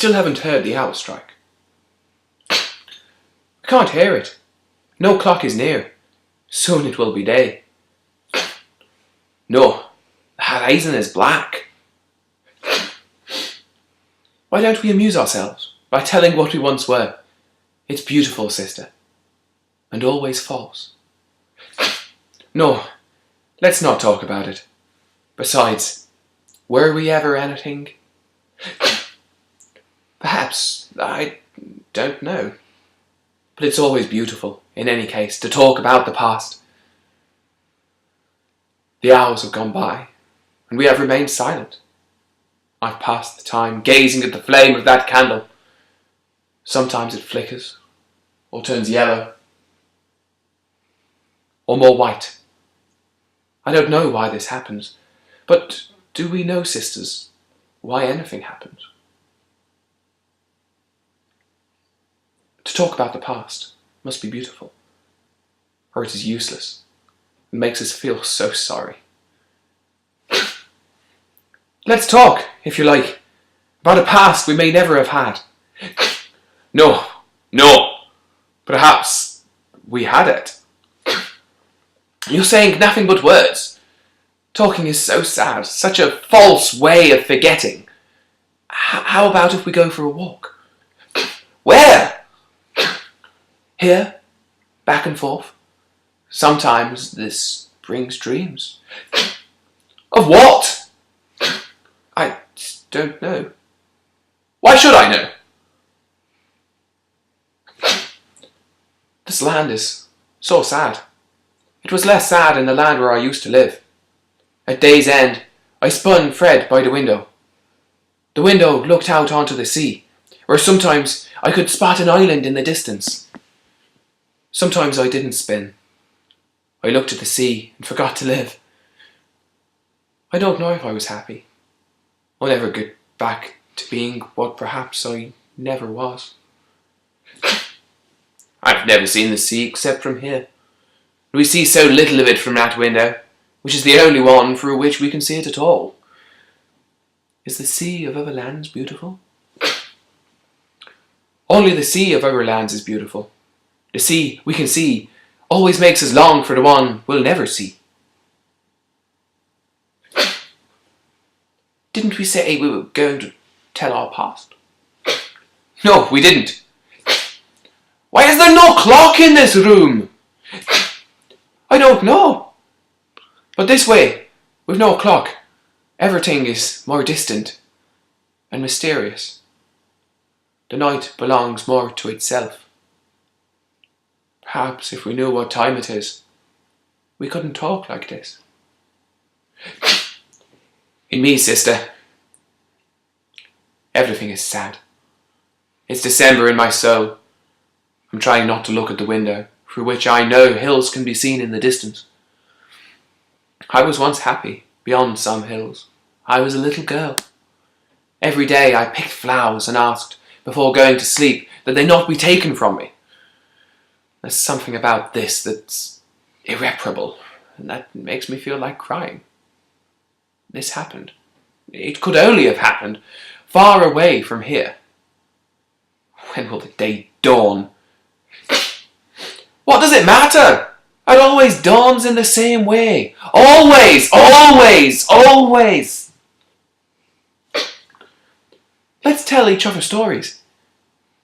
still haven't heard the hour strike. I can't hear it. No clock is near. Soon it will be day. No, the horizon is black. Why don't we amuse ourselves by telling what we once were? It's beautiful, sister, and always false. No, let's not talk about it. Besides, were we ever anything? Perhaps, I don't know. But it's always beautiful, in any case, to talk about the past. The hours have gone by, and we have remained silent. I've passed the time gazing at the flame of that candle. Sometimes it flickers, or turns yellow, or more white. I don't know why this happens, but do we know, sisters, why anything happens? To talk about the past must be beautiful, or it is useless. It makes us feel so sorry. Let's talk, if you like, about a past we may never have had. No, perhaps we had it. You're saying nothing but words. Talking is so sad, such a false way of forgetting. How about if we go for a walk? Where? Here, back and forth. Sometimes this brings dreams. Of what? I don't know. Why should I know? This land is so sad. It was less sad in the land where I used to live. At day's end, I spun Fred by the window. The window looked out onto the sea, where sometimes I could spot an island in the distance. Sometimes I didn't spin. I looked at the sea and forgot to live. I don't know if I was happy. I'll never get back to being what perhaps I never was. I've never seen the sea except from here. We see so little of it from that window, which is the only one through which we can see it at all. Is the sea of other lands beautiful? Only the sea of other lands is beautiful. The sea we can see always makes us long for the one we'll never see. Didn't we say we were going to tell our past? No, we didn't. Why is there no clock in this room? I don't know. But this way, with no clock, everything is more distant and mysterious. The night belongs more to itself. Perhaps if we knew what time it is, we couldn't talk like this. In me, sister, everything is sad. It's December in my soul. I'm trying not to look at the window, through which I know hills can be seen in the distance. I was once happy, beyond some hills. I was a little girl. Every day I picked flowers and asked, before going to sleep, that they not be taken from me. There's something about this that's irreparable, and that makes me feel like crying. This happened. It could only have happened far away from here. When will the day dawn? What does it matter? It always dawns in the same way. Always, always, always. Let's tell each other stories.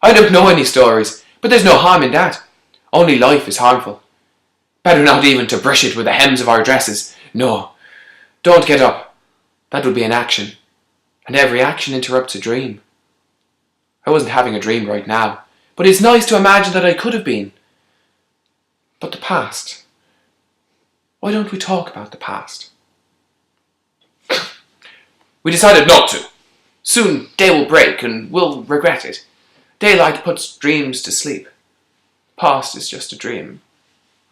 I don't know any stories, but there's no harm in that. Only life is harmful. Better not even to brush it with the hems of our dresses. No, don't get up. That would be an action, and every action interrupts a dream. I wasn't having a dream right now, but it's nice to imagine that I could have been. But the past. Why don't we talk about the past? We decided not to. Soon day will break and we'll regret it. Daylight puts dreams to sleep. Past is just a dream.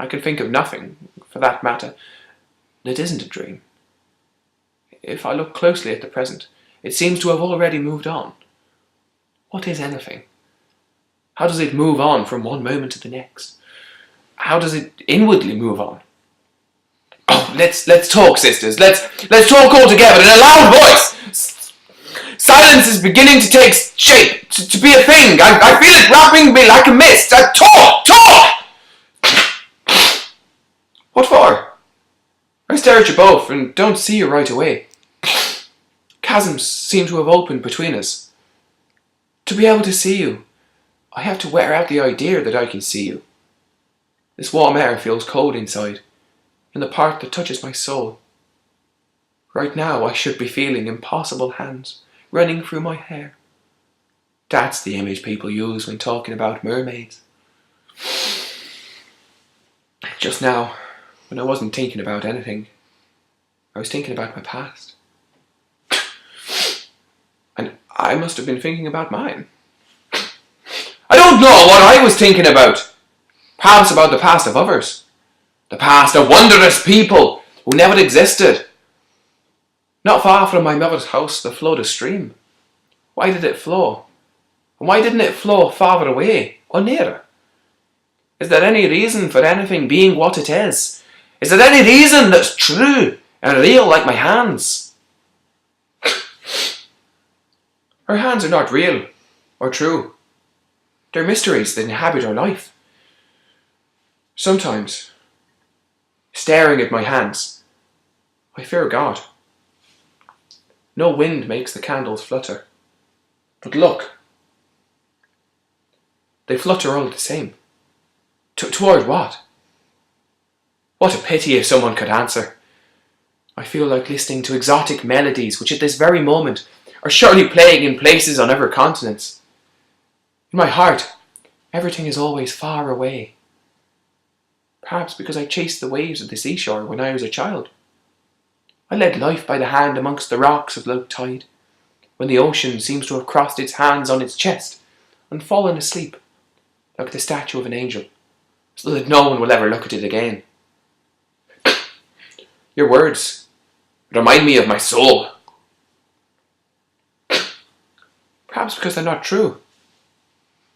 I can think of nothing, for that matter, that isn't a dream. If I look closely at the present, it seems to have already moved on. What is anything? How does it move on from one moment to the next? How does it inwardly move on? Oh, let's talk, sisters. Let's talk all together in a loud voice. Silence is beginning to take shape. to be a thing. I feel it wrapping me like a mist. Talk! What for? I stare at you both and don't see you right away. Chasms seem to have opened between us. To be able to see you, I have to wear out the idea that I can see you. This warm air feels cold inside, in the part that touches my soul. Right now I should be feeling impossible hands running through my hair. That's the image people use when talking about mermaids. Just now, when I wasn't thinking about anything, I was thinking about my past. And I must have been thinking about mine. I don't know what I was thinking about. Perhaps about the past of others. The past of wondrous people who never existed. Not far from my mother's house there flowed a stream. Why did it flow? And why didn't it flow farther away or nearer? Is there any reason for anything being what it is? Is there any reason that's true and real like my hands? Our hands are not real or true. They're mysteries that inhabit our life. Sometimes, staring at my hands, I fear God. No wind makes the candles flutter. But look, they flutter all the same. Toward what? What a pity if someone could answer. I feel like listening to exotic melodies which at this very moment are surely playing in places on other continents. In my heart, everything is always far away. Perhaps because I chased the waves of the seashore when I was a child. I led life by the hand amongst the rocks of low tide, when the ocean seems to have crossed its hands on its chest and fallen asleep, like the statue of an angel, so that no one will ever look at it again. Your words remind me of my soul. Perhaps because they're not true.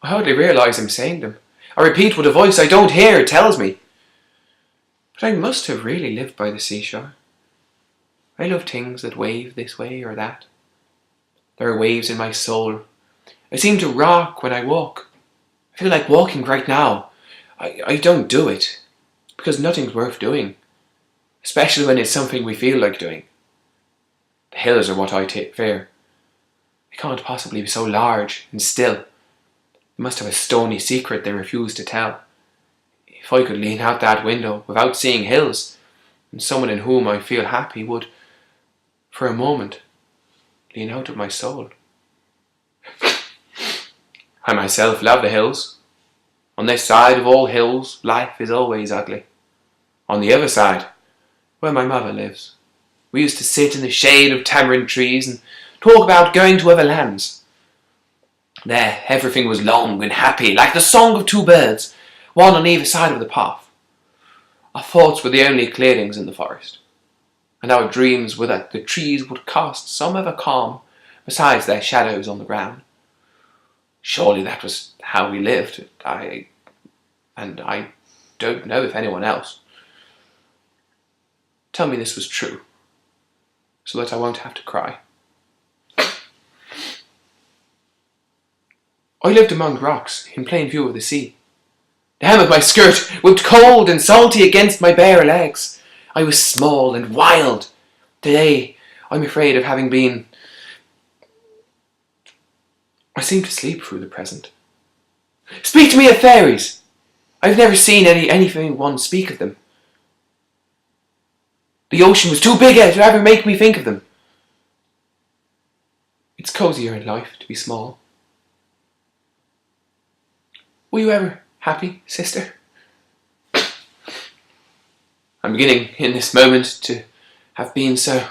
I hardly realise I'm saying them. I repeat what a voice I don't hear tells me. But I must have really lived by the seashore. I love things that wave this way or that. There are waves in my soul. I seem to rock when I walk. I feel like walking right now. I don't do it, because nothing's worth doing, especially when it's something we feel like doing. The hills are what I fear. They can't possibly be so large and still. They must have a stony secret they refuse to tell. If I could lean out that window without seeing hills, and someone in whom I feel happy would, for a moment, lean out of my soul. I myself love the hills. On this side of all hills, life is always ugly. On the other side, where my mother lives, we used to sit in the shade of tamarind trees and talk about going to other lands. There, everything was long and happy, like the song of two birds, one on either side of the path. Our thoughts were the only clearings in the forest, and our dreams were that the trees would cast some other calm besides their shadows on the ground. Surely that was how we lived. I don't know if anyone else. Tell me this was true, so that I won't have to cry. I lived among rocks, in plain view of the sea. The hem of my skirt whipped cold and salty against my bare legs. I was small and wild. Today, I'm afraid of having been... I seem to sleep through the present. Speak to me of fairies! I've never seen anyone speak of them. The ocean was too big to ever make me think of them. It's cosier in life to be small. Were you ever happy, sister? I'm beginning in this moment to have been so.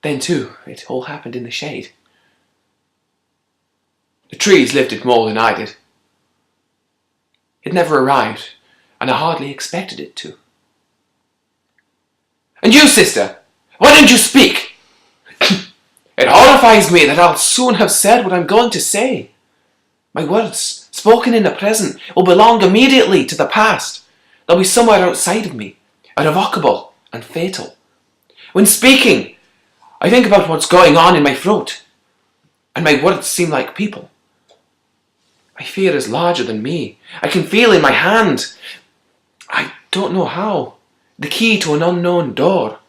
Then too, it all happened in the shade. The trees lived it more than I did. It never arrived, and I hardly expected it to. And you, sister, why don't you speak? It horrifies me that I'll soon have said what I'm going to say. My words, spoken in the present, will belong immediately to the past. They'll be somewhere outside of me, irrevocable and fatal. When speaking, I think about what's going on in my throat. and my words seem like people. My fear is larger than me. I can feel in my hand, I don't know how, the key to an unknown door.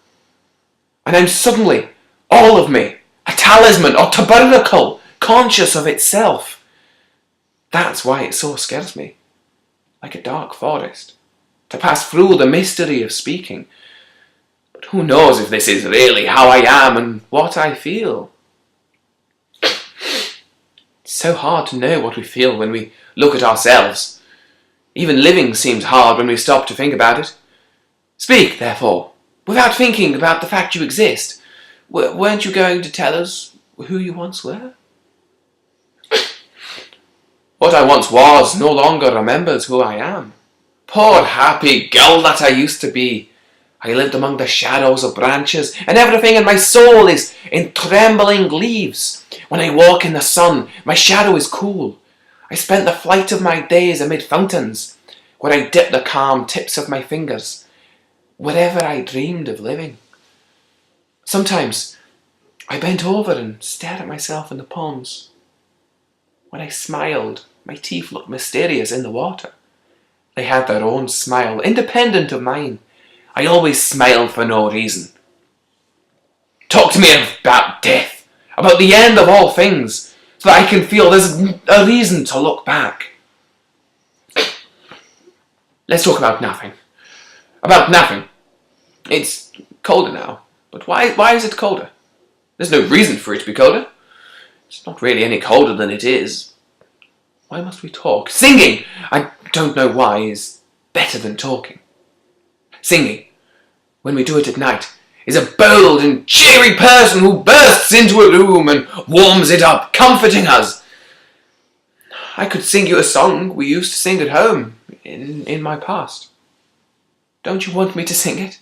And I'm suddenly, all of me, a talisman or tabernacle, conscious of itself. That's why it so scares me, like a dark forest, to pass through the mystery of speaking. But who knows if this is really how I am and what I feel? It's so hard to know what we feel when we look at ourselves. Even living seems hard when we stop to think about it. Speak, therefore, without thinking about the fact you exist. Weren't you going to tell us who you once were? What I once was no longer remembers who I am. Poor happy girl that I used to be. I lived among the shadows of branches, and everything in my soul is in trembling leaves. When I walk in the sun, my shadow is cool. I spent the flight of my days amid fountains, where I dipped the calm tips of my fingers, wherever I dreamed of living. Sometimes I bent over and stared at myself in the ponds. When I smiled, my teeth looked mysterious in the water. They had their own smile, independent of mine. I always smiled for no reason. Talk to me about death, about the end of all things, so that I can feel there's a reason to look back. Let's talk about nothing. About nothing. It's colder now, but why is it colder? There's no reason for it to be colder. It's not really any colder than it is. Why must we talk? Singing, I don't know why, is better than talking. Singing, when we do it at night, is a bold and cheery person who bursts into a room and warms it up, comforting us. I could sing you a song we used to sing at home in my past. Don't you want me to sing it?